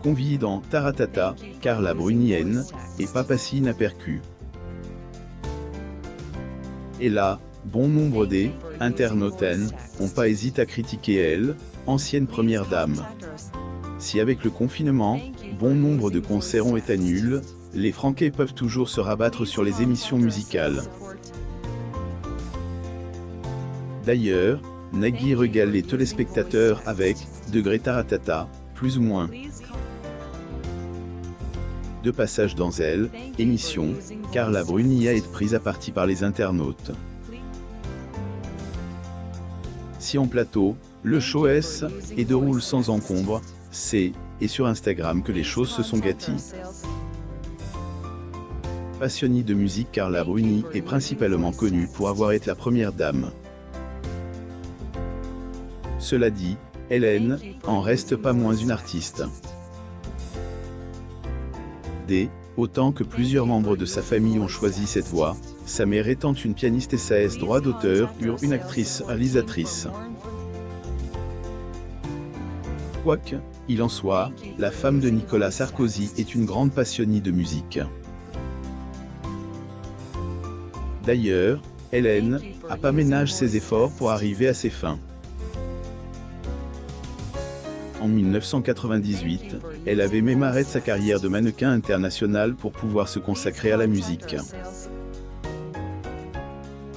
conviée dans Taratata, Carla Brunienne, et Papassi Napercu. Et là, bon nombre des internautes n'ont pas hésité à critiquer elle, ancienne première dame. Si avec le confinement, bon nombre de concerts ont été annulés, les Francais peuvent toujours se rabattre sur les émissions musicales. D'ailleurs, Nagui régale les téléspectateurs avec Degré Taratata, plus ou moins. De passage dans elle, émission, Carla Bruni a été prise à partie par les internautes. Si en plateau, le show est et déroule sans encombre, c'est et sur Instagram que les choses se sont gâties. Passionnée de musique, Carla Bruni est principalement connue pour avoir été la première dame. Cela dit, Hélène en reste pas moins une artiste. Autant que plusieurs membres de sa famille ont choisi cette voie, sa mère étant une pianiste et sa droit d'auteur, une actrice réalisatrice. Quoique, il en soit, la femme de Nicolas Sarkozy est une grande passionnée de musique. D'ailleurs, Hélène n'a pas ménagé ses efforts pour arriver à ses fins. En 1998, elle avait même arrêté sa carrière de mannequin international pour pouvoir se consacrer à la musique.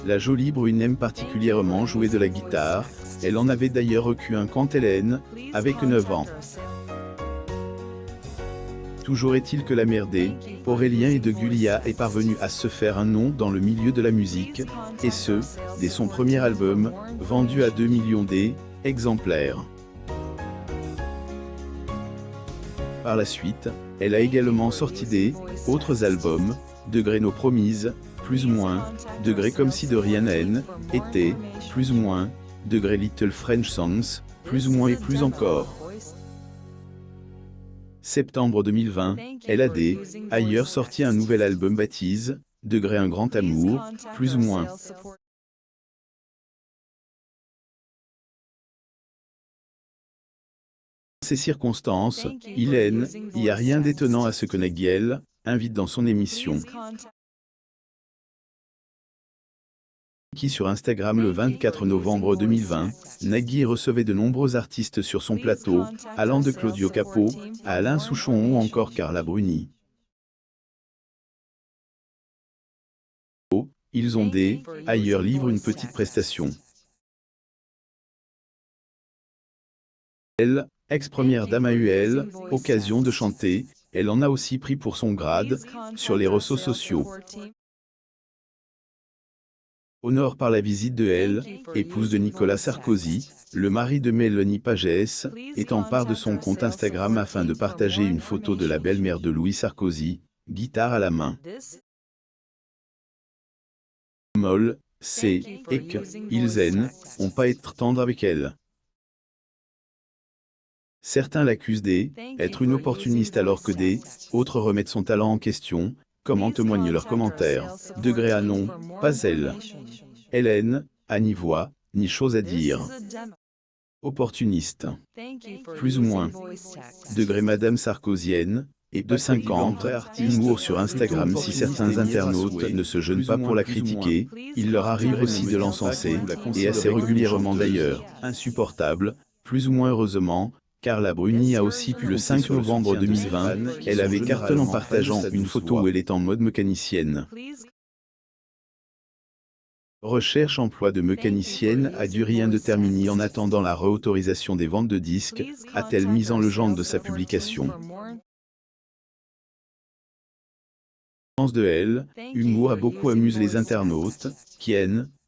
La jolie Brune aime particulièrement jouer de la guitare, elle en avait d'ailleurs reçu un quand Hélène avait que 9 ans. Toujours est-il que la mère d'Aurélien et de Gulia est parvenue à se faire un nom dans le milieu de la musique, et ce, dès son premier album, vendu à 2 millions d'exemplaires. Par la suite, elle a également sorti autres albums, Degré nos promises, plus ou moins, Degré comme si de rien était, plus ou moins, Degré Little French Songs, plus ou moins et plus encore. Septembre 2020, elle a ailleurs sorti un nouvel album baptisé Degré un grand amour, plus ou moins. Ces circonstances, il n'y a rien d'étonnant à ce que Nagui invite dans son émission. Qui sur Instagram le 24 novembre 2020, Nagui recevait de nombreux artistes sur son plateau, allant de Claudio Capeo à Alain Souchon ou encore Carla Bruni. Ils ont ailleurs livrent une petite prestation. Elle, ex-première dame a eu occasion de chanter, elle en a aussi pris pour son grade, sur les réseaux sociaux. Honore par la visite de épouse de Nicolas Sarkozy, le mari de Mélanie Pagès, est en part de son compte Instagram afin de partager une photo de la belle-mère de Louis Sarkozy, guitare à la main. Molle, et qu'ils ont pas être tendres avec elle. Certains l'accusent d'être une opportuniste alors que autres remettent son talent en question, comme en témoignent leurs commentaires. Degré à non, pas elle. Hélène, a ni voix, ni chose à dire. Opportuniste. Plus ou moins. Degré Madame Sarkozienne, et de 50, humour sur Instagram. Si certains internautes ne se gênent pas pour la critiquer, il leur arrive aussi de l'encenser, et assez régulièrement d'ailleurs. Insupportable, plus ou moins heureusement, Carla Bruni a aussi pu le 5 novembre 2020, elle avait cartonné en partageant une photo où elle est en mode mécanicienne. Recherche emploi de mécanicienne a dû rien de terminer en attendant la réautorisation des ventes de disques, a-t-elle mis en légende de sa publication. De humour a beaucoup amusé les internautes, qui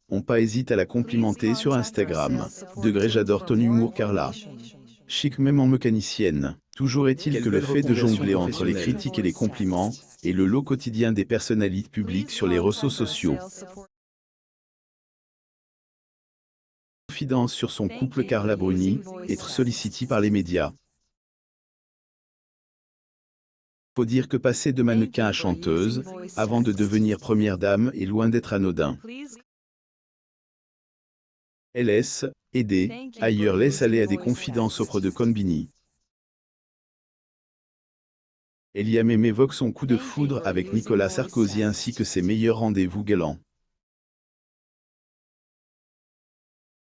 ont pas hésité à la complimenter sur Instagram. Degré j'adore ton humour Carla. Chic même en mécanicienne. Toujours est-il que le fait de jongler entre les critiques et les compliments, est le lot quotidien des personnalités publiques sur les réseaux sociaux. Confidence sur son couple Carla Bruni, être sollicitée par les médias. Faut dire que passer de mannequin à chanteuse, avant de devenir première dame est loin d'être anodin. Elle laisse, aider, ailleurs laisse aller à des confidences auprès de Konbini. Eliam évoque son coup de foudre avec Nicolas Sarkozy ainsi que ses meilleurs rendez-vous galants.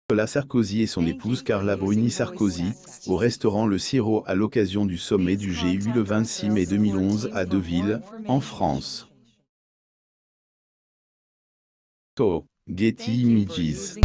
Nicolas Sarkozy et son épouse Carla Bruni Sarkozy, au restaurant Le Sirop à l'occasion du sommet du G8 le 26 mai 2011 à Deauville, en France. Getty Images.